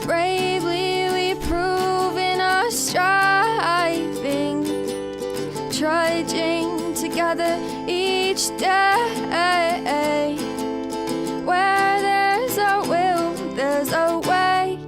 Bravely we prove in our striving, trudging together each day. Where there's a will, there's a way.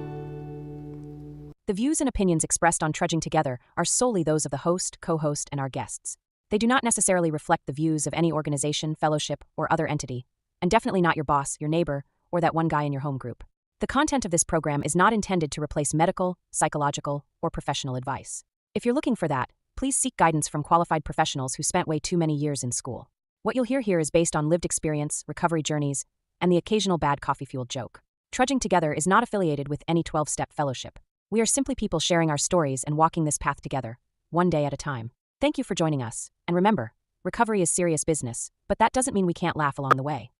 The views and opinions expressed on Trudging Together are solely those of the host, co-host, and our guests. They do not necessarily reflect the views of any organization, fellowship, or other entity, and definitely not your boss, your neighbor, or that one guy in your home group. The content of this program is not intended to replace medical, psychological, or professional advice. If you're looking for that, please seek guidance from qualified professionals who spent way too many years in school. What you'll hear here is based on lived experience, recovery journeys, and the occasional bad coffee-fueled joke. Trudging Together is not affiliated with any 12-step fellowship. We are simply people sharing our stories and walking this path together, one day at a time. Thank you for joining us, and remember, recovery is serious business, but that doesn't mean we can't laugh along the way.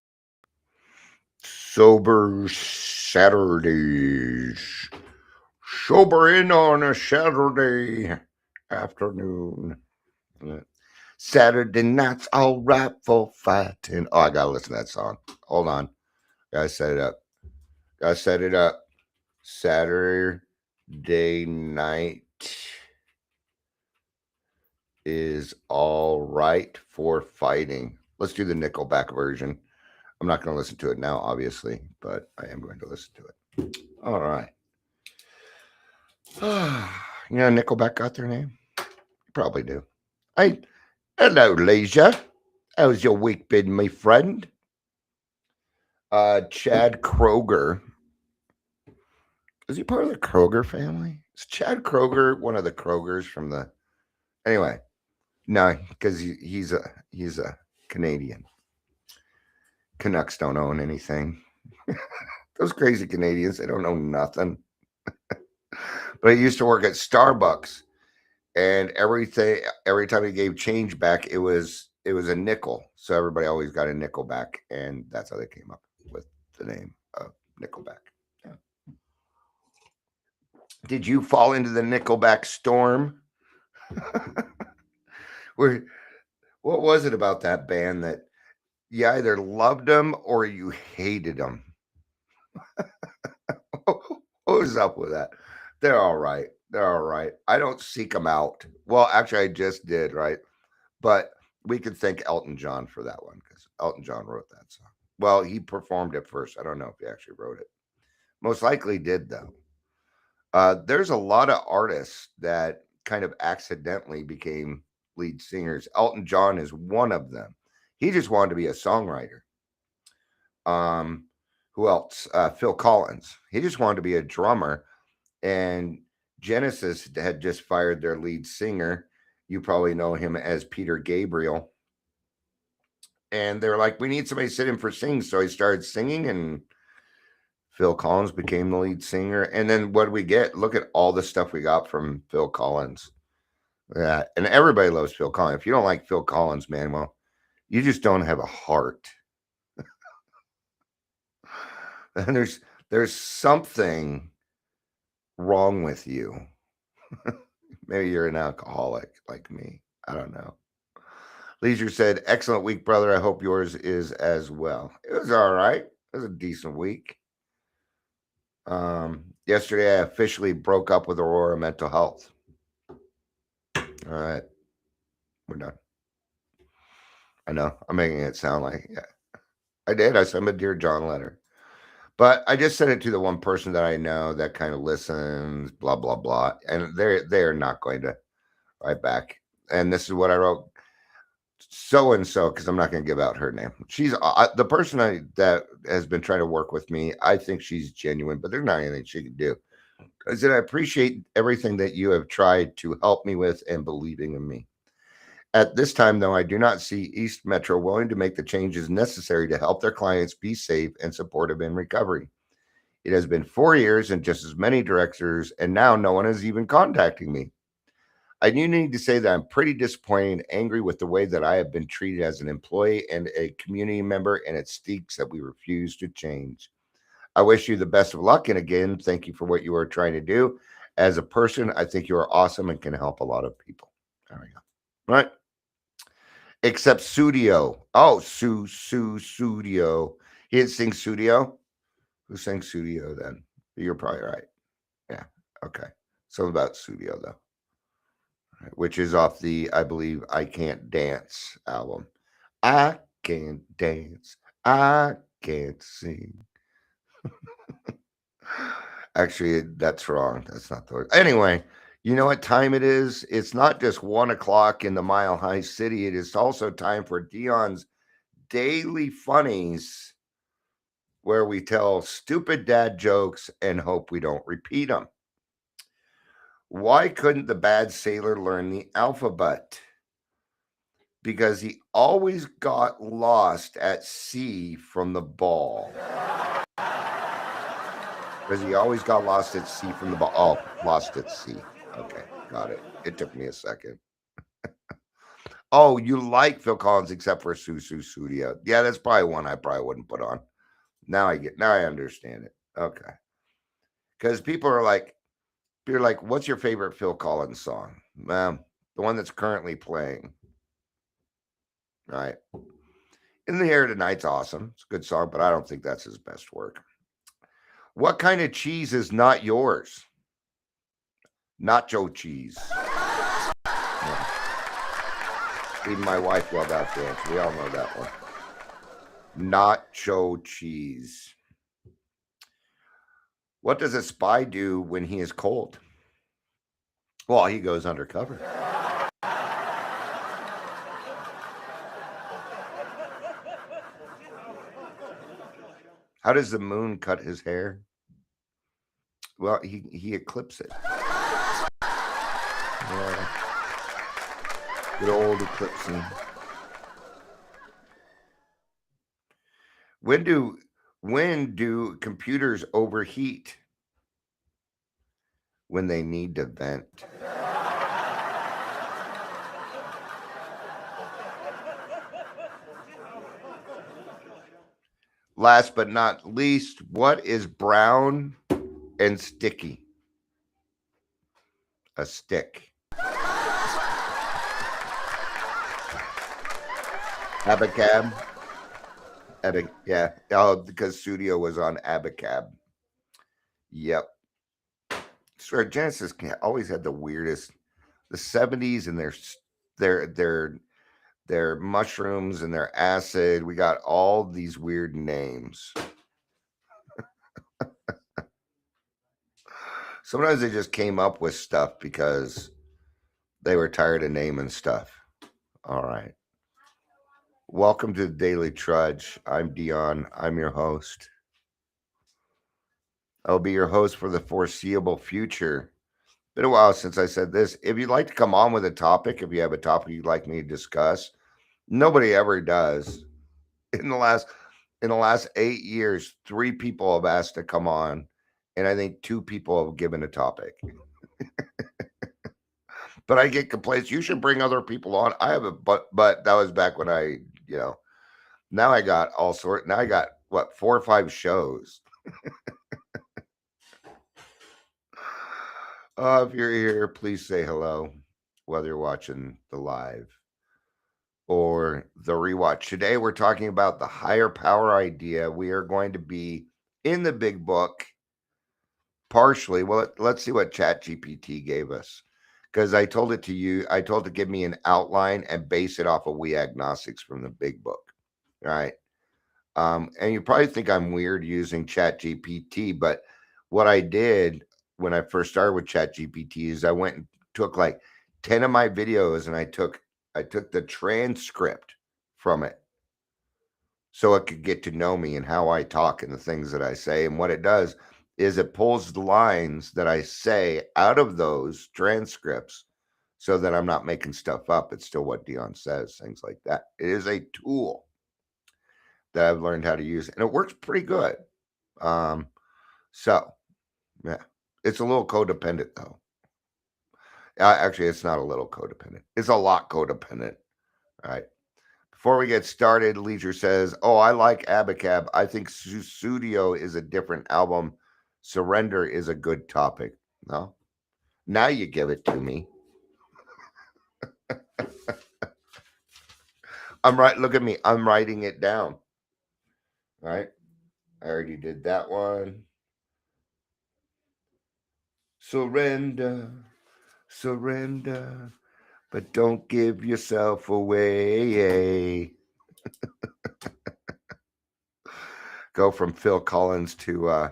Sober Saturdays. Sober in on a Saturday afternoon. Saturday nights all right for fighting. Oh, I gotta listen to that song. Hold on. Gotta set it up. Saturday night is all right for fighting. Let's do the Nickelback version. I'm not going to listen to it now, obviously, but I am going to listen to it. All right. You know, Nickelback got their name? You probably do. Hello, Leisure. How's your week been, my friend? Chad Kroger. Is he part of the Kroger family? Is Chad Kroger one of the Krogers from the... Anyway, no, because he's a Canadian. Canucks don't own anything. Those crazy Canadians, they don't own nothing. But he used to work at Starbucks, and every time he gave change back, it was a nickel. So everybody always got a nickel back, and that's how they came up with the name of Nickelback. Yeah. Did you fall into the Nickelback storm? What was it about that band that you either loved them or you hated them? What was up with that? They're all right. I don't seek them out. Well, actually, I just did, right? But we could thank Elton John for that one because Elton John wrote that song. Well, he performed it first. I don't know if he actually wrote it. Most likely did, though. There's a lot of artists that kind of accidentally became lead singers. Elton John is one of them. He just wanted to be a songwriter. Who else? Phil Collins. He just wanted to be a drummer. And Genesis had just fired their lead singer. You probably know him as Peter Gabriel. And they're like, we need somebody to sit in for sing. So he started singing, and Phil Collins became the lead singer. And then what do we get? Look at all the stuff we got from Phil Collins. Yeah, and everybody loves Phil Collins. If you don't like Phil Collins, man, well, you just don't have a heart. And there's something wrong with you. Maybe you're an alcoholic like me. I don't know. Leisure said, excellent week, brother. I hope yours is as well. It was all right. It was a decent week. Yesterday, I officially broke up with Aurora Mental Health. All right. We're done. I know. I'm making it sound like, yeah. I did. I sent a Dear John letter. But I just sent it to the one person that I know that kind of listens, blah, blah, blah. And they're not going to write back. And this is what I wrote. So-and-so, because I'm not going to give out her name. She's the person that has been trying to work with me. I think she's genuine, but there's not anything she can do. I said, I appreciate everything that you have tried to help me with and believing in me. At this time, though, I do not see East Metro willing to make the changes necessary to help their clients be safe and supportive in recovery. It has been 4 years and just as many directors, and now no one is even contacting me. I do need to say that I'm pretty disappointed and angry with the way that I have been treated as an employee and a community member, and it stinks that we refuse to change. I wish you the best of luck, and again, thank you for what you are trying to do. As a person, I think you are awesome and can help a lot of people. There we go. All right. Except Studio. Oh, Studio. He didn't sing Studio. Who sang Studio then? You're probably right. Yeah. Okay. Something about Studio though, which is off the, I believe, I Can't Dance album. I can't dance. I can't sing. Actually, that's wrong. That's not the word. Anyway, you know what time it is? It's not just 1 o'clock in the Mile High City. It is also time for Dion's Daily Funnies, where we tell stupid dad jokes and hope we don't repeat them. Why couldn't the bad sailor learn the alphabet? Because he always got lost at sea from the ball. Because he always got lost at sea from the ball. Oh, lost at sea. Okay, got it. It took me a second. Oh, you like Phil Collins except for Susu Studio. Yeah, that's probably one I probably wouldn't put on. Now I understand it. Okay. Because people are like, what's your favorite Phil Collins song? The one that's currently playing. Right. In the Air Tonight's awesome. It's a good song, but I don't think that's his best work. What kind of cheese is not yours? Nacho cheese. Yeah. Even my wife will that dance. We all know that one. Nacho cheese. What does a spy do when he is cold? Well, he goes undercover. How does the moon cut his hair? Well, he eclipses it. Yeah. Good old eclipsing. When do computers overheat? When they need to vent. Last but not least, what is brown and sticky? A stick. Abacab. Yeah. Oh, because Studio was on Abacab. Yep. Sure, Genesis always had the weirdest. The 70s and their mushrooms and their acid. We got all these weird names. Sometimes they just came up with stuff because they were tired of naming stuff. All right. Welcome to the Daily Trudge. I'm Dion. I'm your host. I'll be your host for the foreseeable future. Been a while since I said this. If you'd like to come on with a topic, if you have a topic you'd like me to discuss, nobody ever does. In the last 8 years, 3 people have asked to come on, and I think 2 people have given a topic. But I get complaints. You should bring other people on. I have a but that was back when I, now I got all sorts. Now I got 4 or 5 shows. If you're here, please say hello, whether you're watching the live or the rewatch. Today, we're talking about the higher power idea. We are going to be in the big book partially. Well, let's see what ChatGPT gave us. Because I told it to you, I told it to give me an outline and base it off of We Agnostics from the big book. Right. And you probably think I'm weird using ChatGPT, but what I did when I first started with ChatGPT is I went and took like 10 of my videos and I took the transcript from it so it could get to know me and how I talk and the things that I say. And what it does is it pulls the lines that I say out of those transcripts so that I'm not making stuff up. It's still what Dion says, things like that. It is a tool that I've learned how to use, and it works pretty good. So, yeah, it's a little codependent, though. Actually, it's not a little codependent. It's a lot codependent. All right. Before we get started, Leisure says, "Oh, I like Abacab. I think Studio is a different album. Surrender is a good topic." No, now you give it to me. I'm right. Look at me. I'm writing it down. Right. I already did that one. Surrender, surrender, but don't give yourself away. Go from Phil Collins to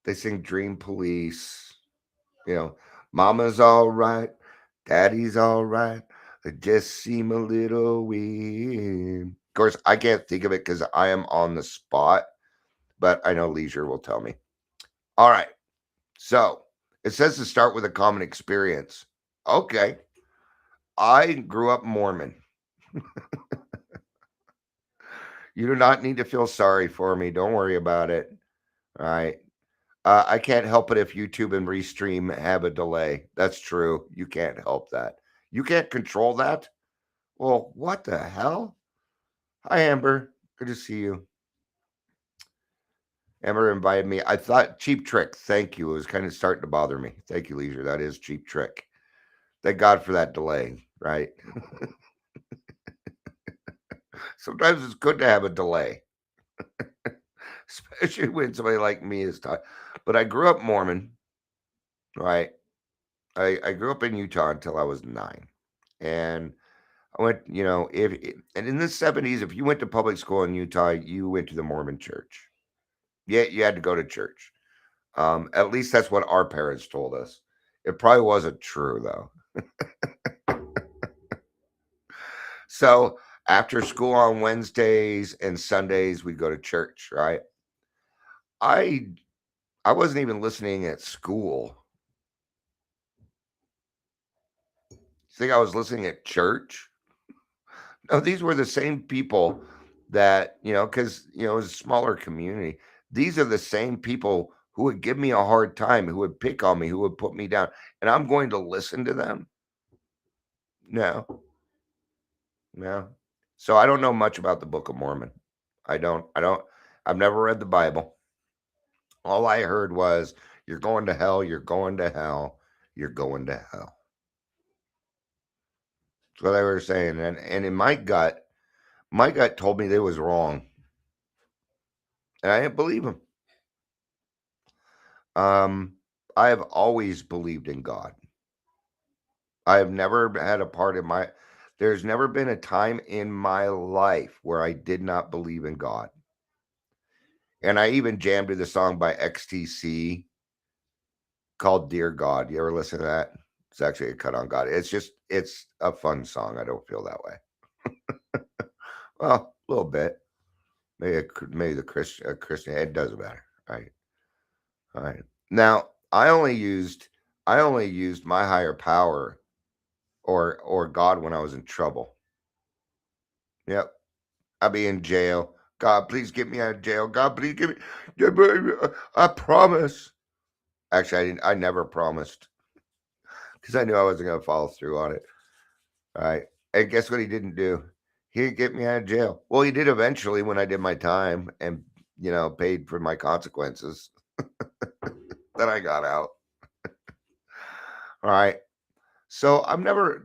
they sing Dream Police. You know, Mama's all right, Daddy's all right. They just seem a little weird. Of course, I can't think of it because I am on the spot, but I know Leisure will tell me. All right. So it says to start with a common experience. Okay. I grew up Mormon. You do not need to feel sorry for me. Don't worry about it. All right. I can't help it if YouTube and Restream have a delay. That's true. You can't help that. You can't control that. Well, what the hell? Hi, Amber. Good to see you. Amber invited me. I thought Cheap Trick. Thank you. It was kind of starting to bother me. Thank you, Leisure. That is Cheap Trick. Thank God for that delay, right? Sometimes it's good to have a delay, especially when somebody like me is talking. But I grew up Mormon, right? I grew up in Utah until I was 9. And I went, and in the 70s, if you went to public school in Utah, you went to the Mormon church. Yeah, you had to go to church. At least that's what our parents told us. It probably wasn't true, though. So after school on Wednesdays and Sundays, we go to church, right? I wasn't even listening at school. You think I was listening at church? No, these were the same people that, because, it was a smaller community. These are the same people who would give me a hard time, who would pick on me, who would put me down. And I'm going to listen to them? No. So I don't know much about the Book of Mormon. I've never read the Bible. All I heard was, you're going to hell, you're going to hell, you're going to hell. That's what they were saying. And in my gut told me they was wrong. And I didn't believe them. I have always believed in God. I have never had a part of there's never been a time in my life where I did not believe in God. And I even jammed to the song by XTC called Dear God. You ever listen to that? It's actually a cut on God. It's a fun song. I don't feel that way. Well, a little bit. Maybe the Christian. It doesn't matter. Right. All right. Now, I only used my higher power or God when I was in trouble. Yep. I'd be in jail. God, please get me out of jail. God, please give me. I promise. Actually, I never promised because I knew I wasn't going to follow through on it. All right. And guess what he didn't do? He didn't get me out of jail. Well, he did eventually when I did my time and, paid for my consequences. Then I got out. All right. So I'm never,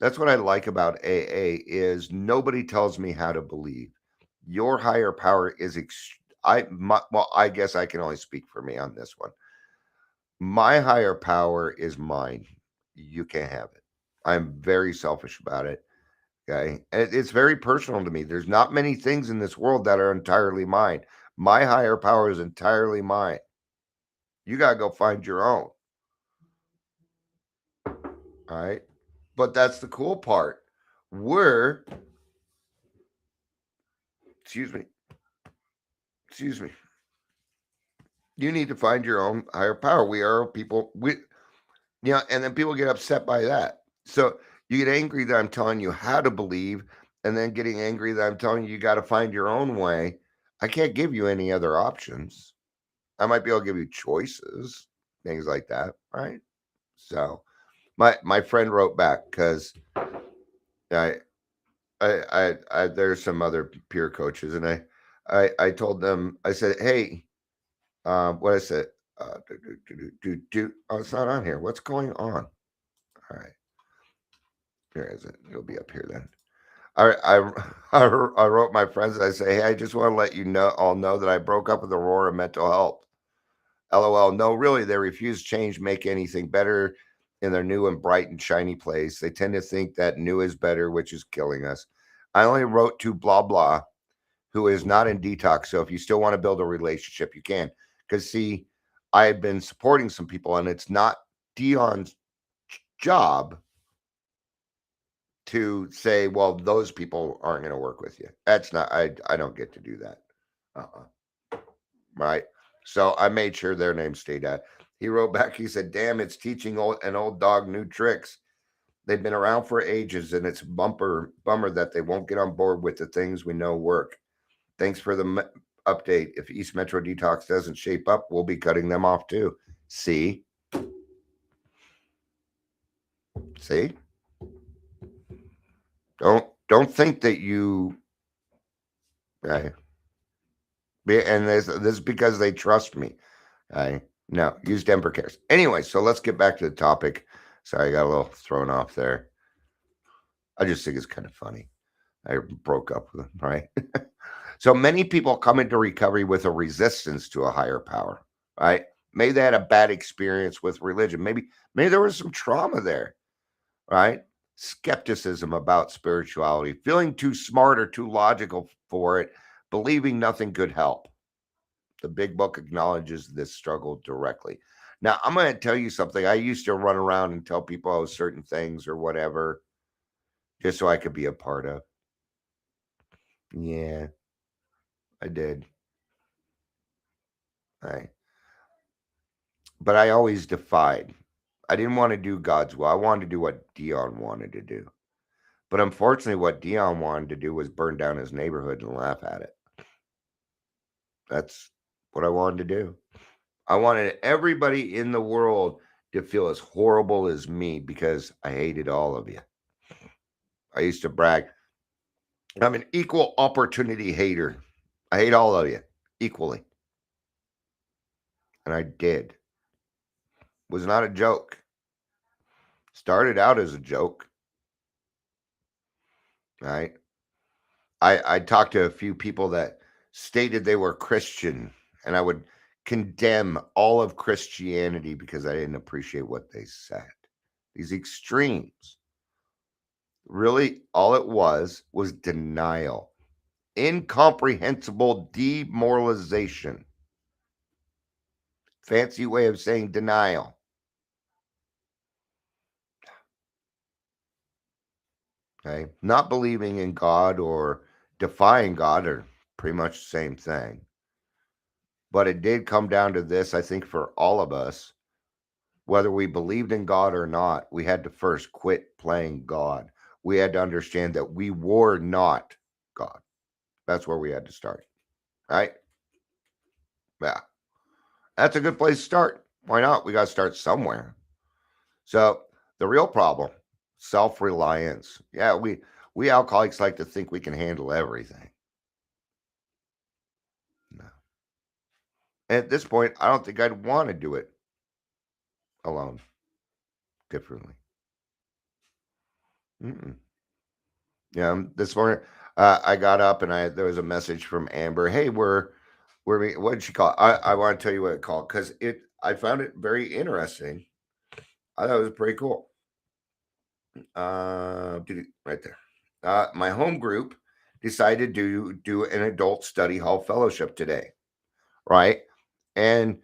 that's what I like about AA is nobody tells me how to believe. Your higher power is, I guess I can only speak for me on this one. My higher power is mine. You can't have it. I'm very selfish about it. Okay. And it's very personal to me. There's not many things in this world that are entirely mine. My higher power is entirely mine. You got to go find your own. All right. But that's the cool part. Excuse me. You need to find your own higher power. We are people. And then people get upset by that. So you get angry that I'm telling you how to believe, and then getting angry that I'm telling you got to find your own way. I can't give you any other options. I might be able to give you choices, things like that, right? So my friend wrote back because I there's some other peer coaches, and I told them, I said, hey, what I said, oh, it's not on here. What's going on? All right. Here is it. It'll be up here then. I wrote my friends. I say, hey, I just want to let you know that I broke up with Aurora Mental Health. LOL. No, really, they refuse change, make anything better in their new and bright and shiny place. They tend to think that new is better, which is killing us. I only wrote to blah blah, who is not in detox. So if you still want to build a relationship, you can. Because see, I have been supporting some people, and it's not Dion's job to say, well, those people aren't going to work with you. That's not, I don't get to do that. Right. So I made sure their name stayed out. He wrote back, he said, damn, it's teaching an old dog new tricks. They've been around for ages, and it's bummer that they won't get on board with the things we know work. Thanks for the update. If East Metro Detox doesn't shape up, we'll be cutting them off too. See? Don't think that you okay. And this is because they trust me. No, use Denver cares. Anyway, so let's get back to the topic. Sorry, I got a little thrown off there. I just think it's kind of funny. I broke up with him, right? So many people come into recovery with a resistance to a higher power, right? Maybe they had a bad experience with religion. Maybe there was some trauma there, right? Skepticism about spirituality, feeling too smart or too logical for it, believing nothing could help. The big book acknowledges this struggle directly. Now, I'm going to tell you something. I used to run around and tell people I was certain things or whatever just so I could be a part of. Yeah, I did. But I always defied. I didn't want to do God's will. I wanted to do what Dion wanted to do. But unfortunately, what Dion wanted to do was burn down his neighborhood and laugh at it. That's what I wanted to do. I wanted everybody in the world to feel as horrible as me because I hated all of you. I used to brag, I'm an equal opportunity hater. I hate all of you equally. And I did. It was not a joke. Started out as a joke. Right? I talked to a few people that stated they were Christian, and I would condemn all of Christianity because I didn't appreciate what they said. These extremes. Really, all it was denial, incomprehensible demoralization. Fancy way of saying denial. Okay. Not believing in God or defying God are pretty much the same thing. But it did come down to this, I think, for all of us. Whether we believed in God or not, we had to first quit playing God. We had to understand that we were not God. That's where we had to start. Right? Yeah. That's a good place to start. Why not? We got to start somewhere. So the real problem, self-reliance. Yeah, we alcoholics like to think we can handle everything. No. At this point, I don't think I'd want to do it alone differently. Mm-mm. Yeah, this morning I got up and there was a message from Amber. Hey, what did she call it? I want to tell you what it called because I found it very interesting. I thought it was pretty cool. Right there. My home group decided to do an adult study hall fellowship today, right? And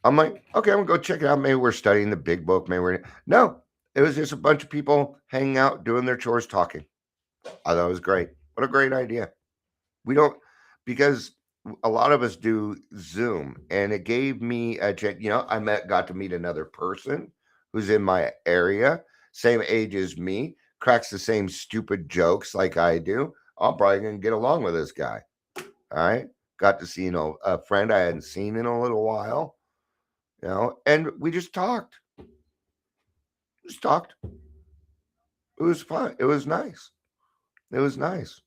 I'm like, okay, I'm gonna go check it out. Maybe we're studying the big book. Maybe we're no. It was just a bunch of people hanging out, doing their chores, talking. I thought it was great. What a great idea. We don't because a lot of us do Zoom, and it gave me a chance. Got to meet another person who's in my area, same age as me, cracks the same stupid jokes like I do. I'm probably gonna get along with this guy. All right, got to see a friend I hadn't seen in a little while. And we just talked. Just talked. It was fun. It was nice. It was nice.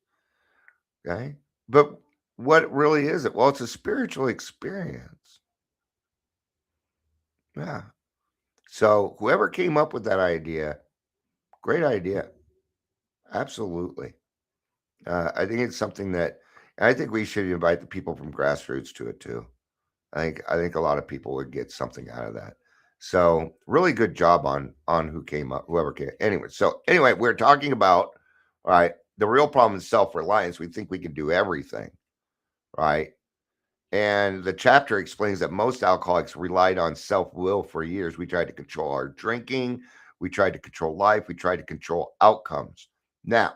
Okay. But what really is it? Well, it's a spiritual experience. Yeah. So whoever came up with that idea, great idea. Absolutely. I think it's something that I think we should invite the people from grassroots to it too. I think a lot of people would get something out of that. So really good job on who came up, whoever came. Anyway, so anyway, we're talking about right. The real problem is self-reliance. We think we can do everything, right? And the chapter explains that most alcoholics relied on self-will for years. We tried to control our drinking, we tried to control life, we tried to control outcomes. Now,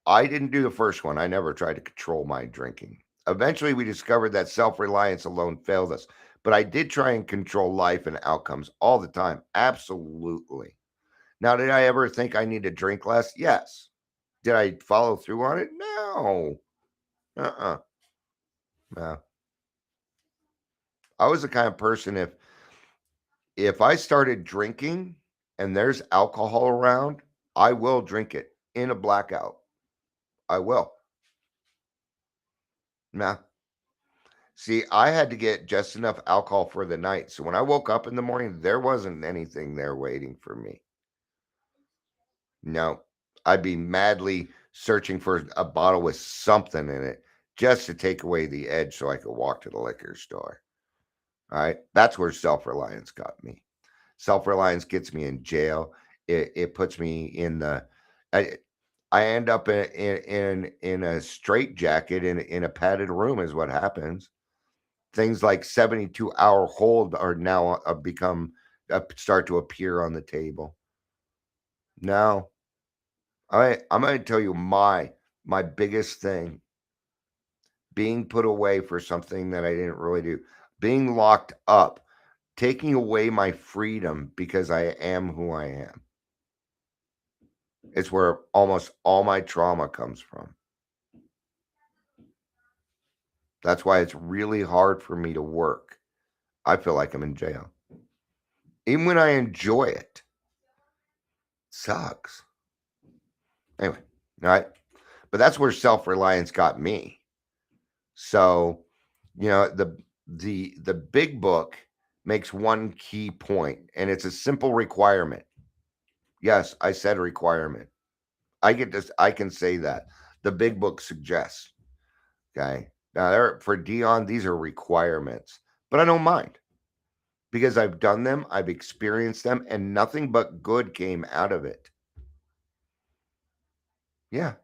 I didn't do the first one. I never tried to control my drinking. Eventually, we discovered that self reliance alone failed us. But I did try and control life and outcomes all the time. Absolutely. Now, did I ever think I need to drink less? Yes. Did I follow through on it? No. No. I was the kind of person if I started drinking and there's alcohol around, I will drink it in a blackout. I will. Nah. See, I had to get just enough alcohol for the night. So when I woke up in the morning, there wasn't anything there waiting for me. No, I'd be madly searching for a bottle with something in it just to take away the edge so I could walk to the liquor store. All right. That's where self reliance got me. Self reliance gets me in jail. It puts me in the, I, I end up in a straitjacket in a padded room, is what happens. Things like 72-hour hold are now become start to appear on the table. Now, I'm going to tell you my biggest thing: being put away for something that I didn't really do, being locked up, taking away my freedom because I am who I am. It's where almost all my trauma comes from. That's why it's really hard for me to work. I feel like I'm in jail. Even when I enjoy it, sucks. Anyway, all right. But that's where self-reliance got me. So, the big book makes one key point, and it's a simple requirement. Yes, I said requirement. I can say that. The big book suggests. Okay. Now for Dion, these are requirements. But I don't mind. Because I've done them, I've experienced them, and nothing but good came out of it. Yeah.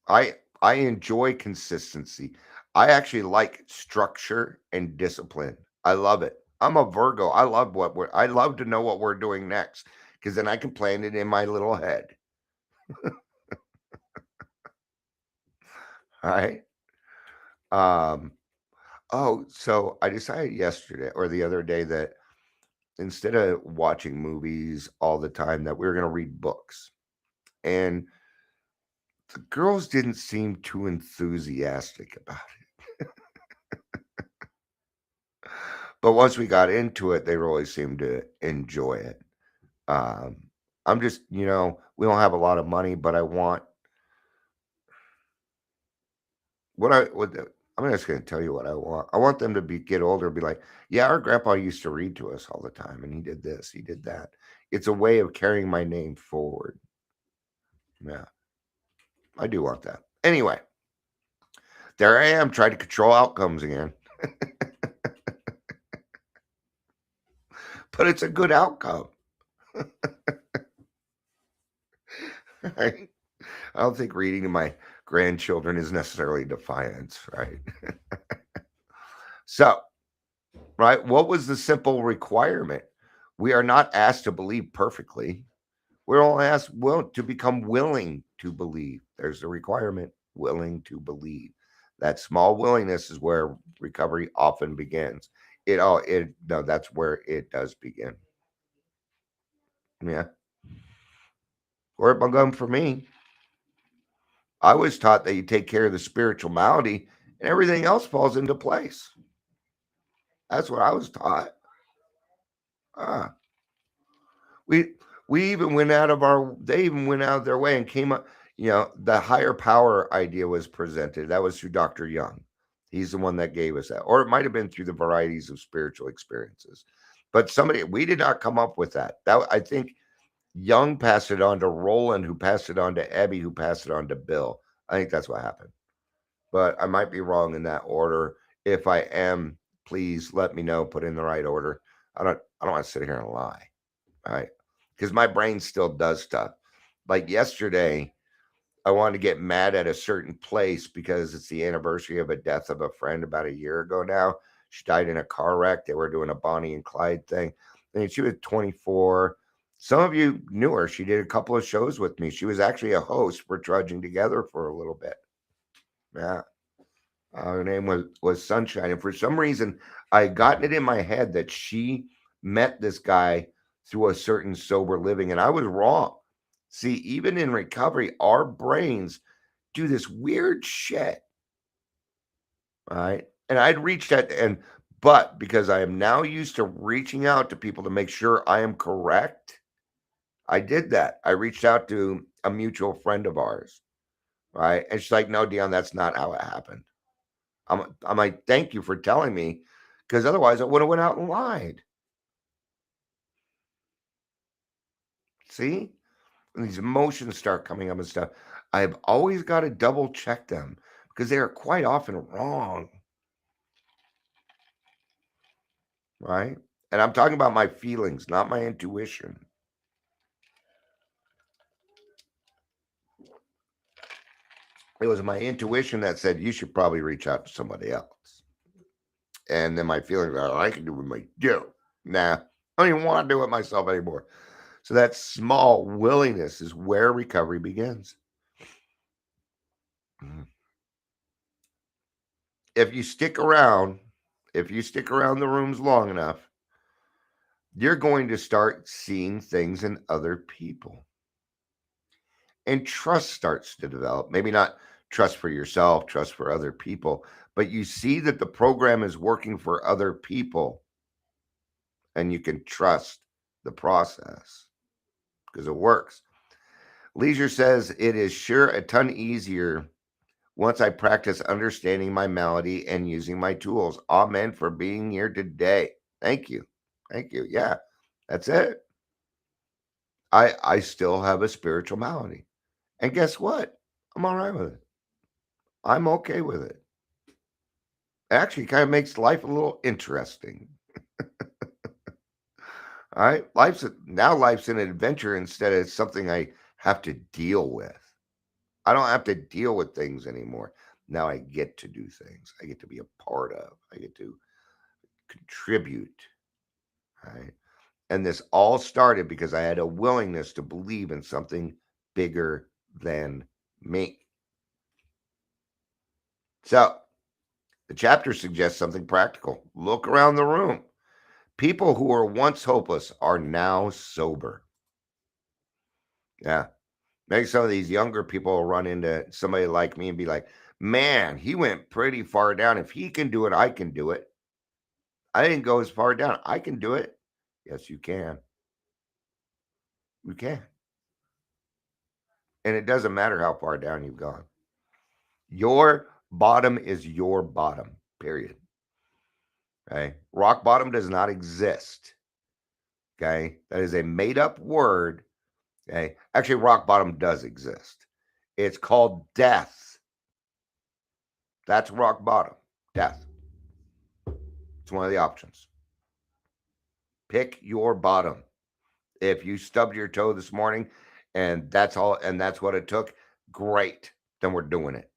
I enjoy consistency. I actually like structure and discipline. I love it. I'm a Virgo. I love to know what we're doing next because then I can plan it in my little head. All right. Um, so I decided yesterday or the other day that instead of watching movies all the time, that we were going to read books. And the girls didn't seem too enthusiastic about it. But once we got into it, they really seemed to enjoy it. Um, I'm just, we don't have a lot of money, but I want I'm just going to tell you what I want. I want them to get older and be like, yeah, our grandpa used to read to us all the time, and he did this, he did that. It's a way of carrying my name forward. Yeah, I do want that. Anyway, there I am trying to control outcomes again. But it's a good outcome. Right? I don't think reading to my grandchildren is necessarily defiance, right? So, right, what was the simple requirement? We are not asked to believe perfectly. We're all asked to become willing to believe. There's the requirement, willing to believe. That small willingness is where recovery often begins. That's where it does begin. Yeah. Where it begun for me. I was taught that you take care of the spiritual malady and everything else falls into place. That's what I was taught. Ah, we we even went out of they even went out of their way and came up, the higher power idea was presented. That was through Dr. Young. He's the one that gave us that. Or it might have been through the varieties of spiritual experiences. But we did not come up with that. I think Young passed it on to Roland, who passed it on to Ebby, who passed it on to Bill. I think that's what happened. But I might be wrong in that order. If I am, please let me know. Put in the right order. I don't want to sit here and lie, right? Because my brain still does stuff. Like yesterday, I wanted to get mad at a certain place because it's the anniversary of a death of a friend about a year ago now. She died in a car wreck. They were doing a Bonnie and Clyde thing. And she was 24. Some of you knew her. She did a couple of shows with me. She was actually a host for Trudging Together for a little bit. Yeah. Her name was Sunshine. And for some reason, I had gotten it in my head that she met this guy through a certain sober living. And I was wrong. See, even in recovery, our brains do this weird shit. Right. And I'd reached out but because I am now used to reaching out to people to make sure I am correct, I did that. I reached out to a mutual friend of ours. Right. And she's like, no, Dion, that's not how it happened. I'm like, thank you for telling me, because otherwise I would have went out and lied. See? And these emotions start coming up and stuff. I've always got to double check them because they are quite often wrong. Right? And I'm talking about my feelings, not my intuition. It was my intuition that said you should probably reach out to somebody else. And then my feelings are, I can do what I do. Nah, I don't even want to do it myself anymore. So that small willingness is where recovery begins. If you stick around the rooms long enough, you're going to start seeing things in other people. And trust starts to develop. Maybe not trust for yourself, trust for other people, but you see that the program is working for other people and you can trust the process because it works. Leisure says it is sure a ton easier once I practice understanding my malady and using my tools. Amen for being here today. Thank you. Thank you. Yeah, that's it. I still have a spiritual malady. And guess what? I'm all right with it. I'm okay with it. It actually kind of makes life a little interesting. All right. Life's an adventure instead of something I have to deal with. I don't have to deal with things anymore. Now I get to do things. I get to be a part of. I get to contribute. Right. And this all started because I had a willingness to believe in something bigger than me. So the chapter suggests something practical. Look around the room. People who were once hopeless are now sober. Yeah. Maybe some of these younger people will run into somebody like me and be like, man, he went pretty far down. If he can do it, I can do it. I didn't go as far down. I can do it. Yes, you can. You can. And it doesn't matter how far down you've gone. Your bottom is your bottom, period. Okay. Rock bottom does not exist. Okay. That is a made up word. Okay. Actually, rock bottom does exist. It's called death. That's rock bottom. Death. It's one of the options. Pick your bottom. If you stubbed your toe this morning and that's all, and that's what it took, great. Then we're doing it.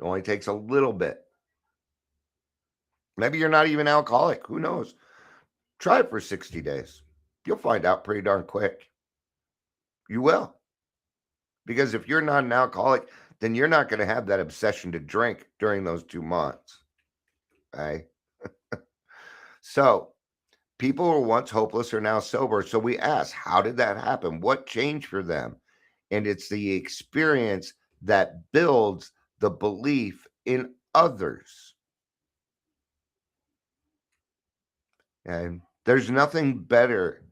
It only takes a little bit. Maybe you're not even alcoholic. Who knows? Try it for 60 days. You'll find out pretty darn quick. You will. Because if you're not an alcoholic, then you're not going to have that obsession to drink during those 2 months. Okay? So, people who were once hopeless are now sober. So we ask, how did that happen? What changed for them? And it's the experience that builds the belief in others. And there's nothing better.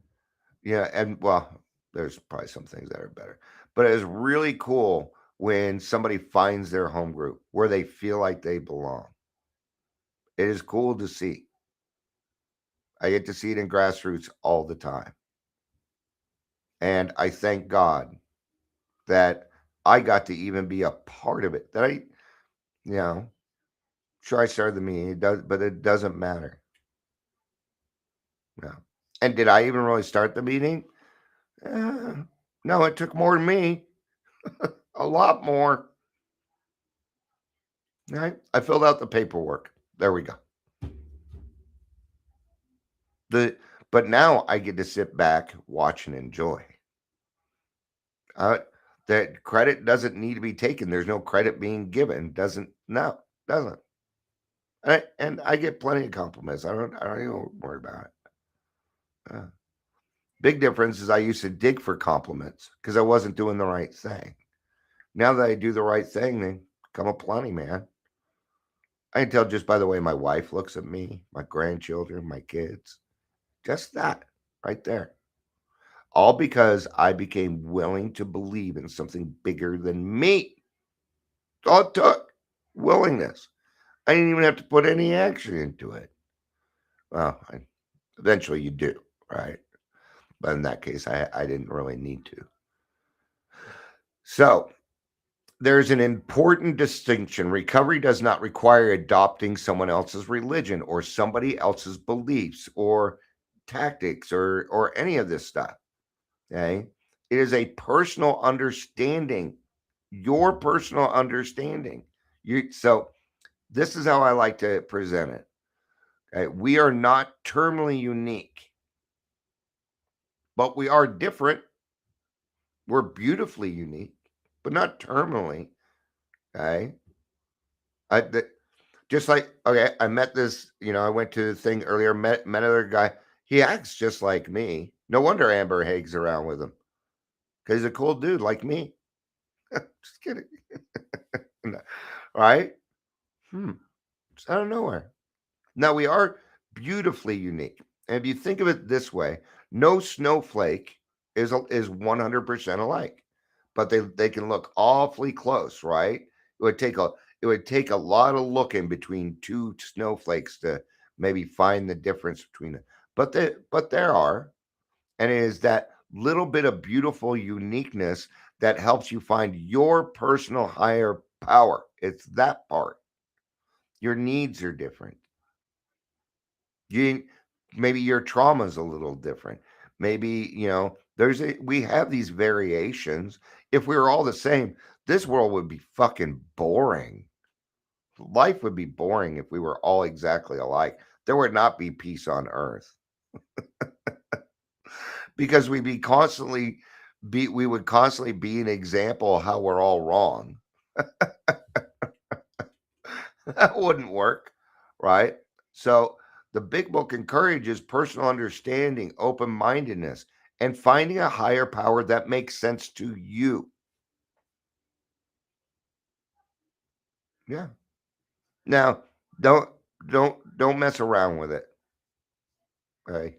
Yeah. And well, there's probably some things that are better, but it's really cool when somebody finds their home group where they feel like they belong. It is cool to see. I get to see it in grassroots all the time. And I thank God that I got to even be a part of it. That I, sure, I started the meeting, but it doesn't matter. No. And did I even really start the meeting? No, it took more than me. A lot more. Right? I filled out the paperwork. There we go. But now I get to sit back, watch, and enjoy. That credit doesn't need to be taken. There's no credit being given. Doesn't. And I get plenty of compliments. I don't even worry about it. Big difference is I used to dig for compliments because I wasn't doing the right thing. Now that I do the right thing, they come aplenty, man. I can tell just by the way my wife looks at me, my grandchildren, my kids. Just that right there. All because I became willing to believe in something bigger than me. That's all it took. Willingness. I didn't even have to put any action into it. Well, eventually you do, right? But in that case, I didn't really need to. So there's an important distinction. Recovery does not require adopting someone else's religion or somebody else's beliefs or tactics or any of this stuff. Okay. It is a personal understanding, your personal understanding. So this is how I like to present it. Okay. We are not terminally unique, but we are different. We're beautifully unique, but not terminally. Okay. Just like, okay, I met this, I went to the thing earlier, met another guy. He acts just like me. No wonder Amber hangs around with him because he's a cool dude like me. Just kidding. Right? Just out of nowhere. Now, we are beautifully unique. And if you think of it this way, no snowflake is 100% alike, but they can look awfully close, right? It would take a lot of looking between two snowflakes to maybe find the difference between them. But there are, and it is that little bit of beautiful uniqueness that helps you find your personal higher power. It's that part. Your needs are different. Maybe your trauma is a little different. Maybe, we have these variations. If we were all the same, this world would be fucking boring. Life would be boring if we were all exactly alike. There would not be peace on earth. Because we would constantly be an example of how we're all wrong. That wouldn't work, right? So the big book encourages personal understanding, open-mindedness, and finding a higher power that makes sense to you. Yeah. Now, don't mess around with it. Okay.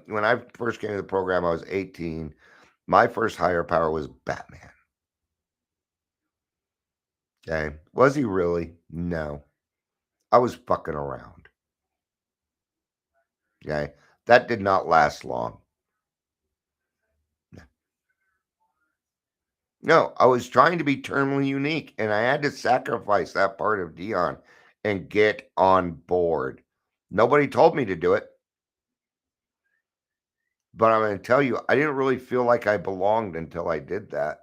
When I first came to the program, I was 18. My first higher power was Batman. Okay. Was he really? No. I was fucking around. Okay. That did not last long. No, I was trying to be terminally unique, and I had to sacrifice that part of Dion and get on board. Nobody told me to do it, but I'm going to tell you, I didn't really feel like I belonged until I did that.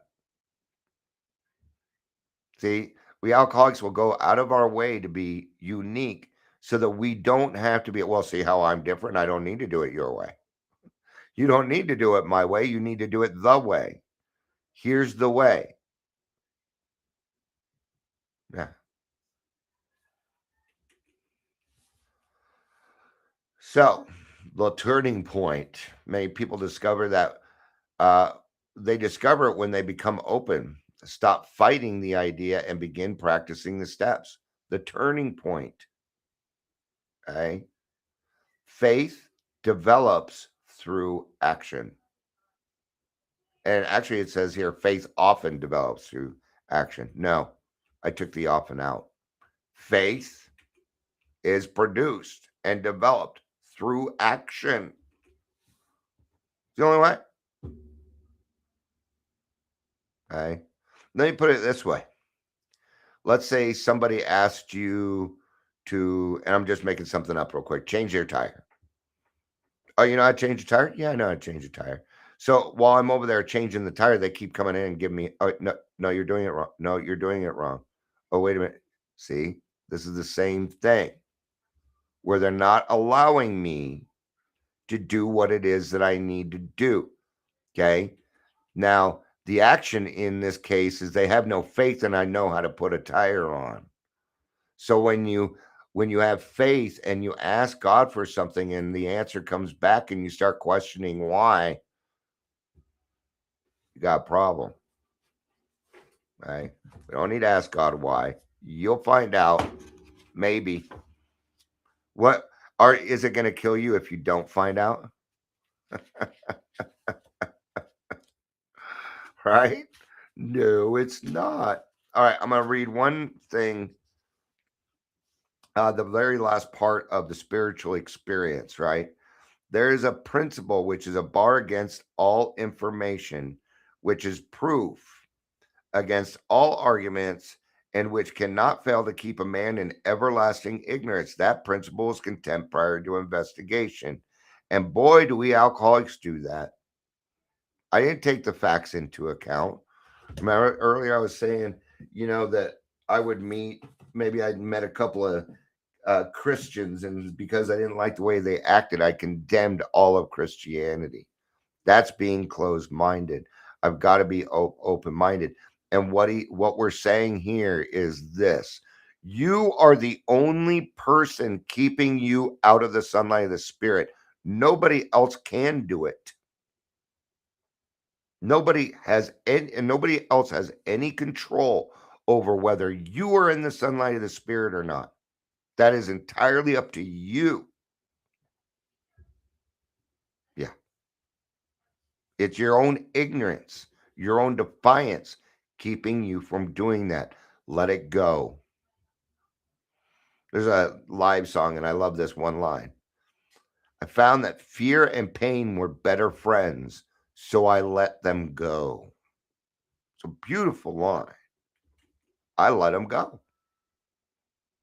See, we alcoholics will go out of our way to be unique so that we don't have to be, well, see how I'm different? I don't need to do it your way. You don't need to do it my way. You need to do it the way. Here's the way. Yeah. So, the turning point, many people discover that they discover it when they become open, stop fighting the idea, and begin practicing the steps. The turning point. Okay. Faith develops through action. And actually, it says here faith often develops through action. No, I took the often out. Faith is produced and developed through action. the only way. Okay. Let me put it this way. Let's say somebody asked you to, and I'm just making something up real quick, change your tire. Oh, you know how to change a tire? Yeah, I know how to change a tire. So while I'm over there changing the tire, they keep coming in and giving me, oh, no, you're doing it wrong. No, you're doing it wrong. Oh, wait a minute. See, this is the same thing where they're not allowing me to do what it is that I need to do. Okay. Now, the action in this case is they have no faith and I know how to put a tire on. So when you have faith and you ask God for something and the answer comes back and you start questioning why, you got a problem. Right? We don't need to ask God why. You'll find out. Maybe. Is it going to kill you if you don't find out? Right? No, it's not. All right, I'm going to read one thing. The very last part of the spiritual experience, right? There is a principle which is a bar against all information, which is proof against all arguments, and which cannot fail to keep a man in everlasting ignorance. That principle is contempt prior to investigation. And boy, do we alcoholics do that. I didn't take the facts into account. Remember earlier I was saying, that I would maybe I'd met a couple of Christians, and because I didn't like the way they acted, I condemned all of Christianity. That's being closed-minded. I've got to be open-minded. And what we're saying here is this: you are the only person keeping you out of the sunlight of the Spirit. Nobody else can do it. Nobody else has any control over whether you are in the sunlight of the Spirit or not. That is entirely up to you. Yeah. It's your own ignorance, your own defiance keeping you from doing that. Let it go. There's a live song, and I love this one line. I found that fear and pain were better friends, so I let them go. It's a beautiful line. I let them go.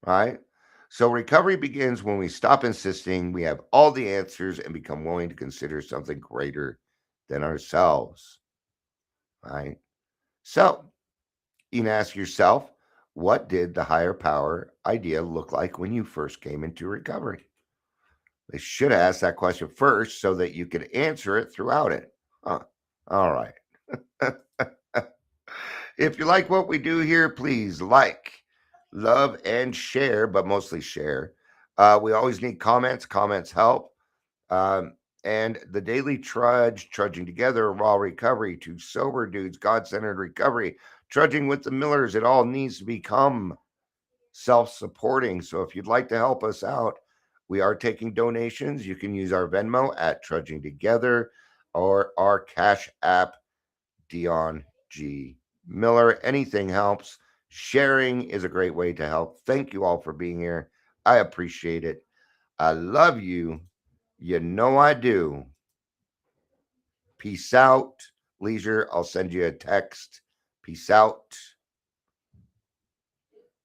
Right? So recovery begins when we stop insisting we have all the answers and become willing to consider something greater than ourselves. Right? So you can ask yourself, what did the higher power idea look like when you first came into recovery? They should have asked that question first so that you could answer it throughout it. Huh. All right. If you like what we do here, please like, love, and share, but mostly share. We always need comments. Comments help. And the daily trudging together, raw recovery, to sober dudes, God-centered recovery, trudging with the Millers. It all needs to become self-supporting. So if you'd like to help us out, we are taking donations. You can use our Venmo at Trudging Together or our Cash App, Dion G. Miller. Anything helps. Sharing is a great way to help. Thank you all for being here. I appreciate it. I love you. You know I do. Peace out. Leisure, I'll send you a text. Peace out.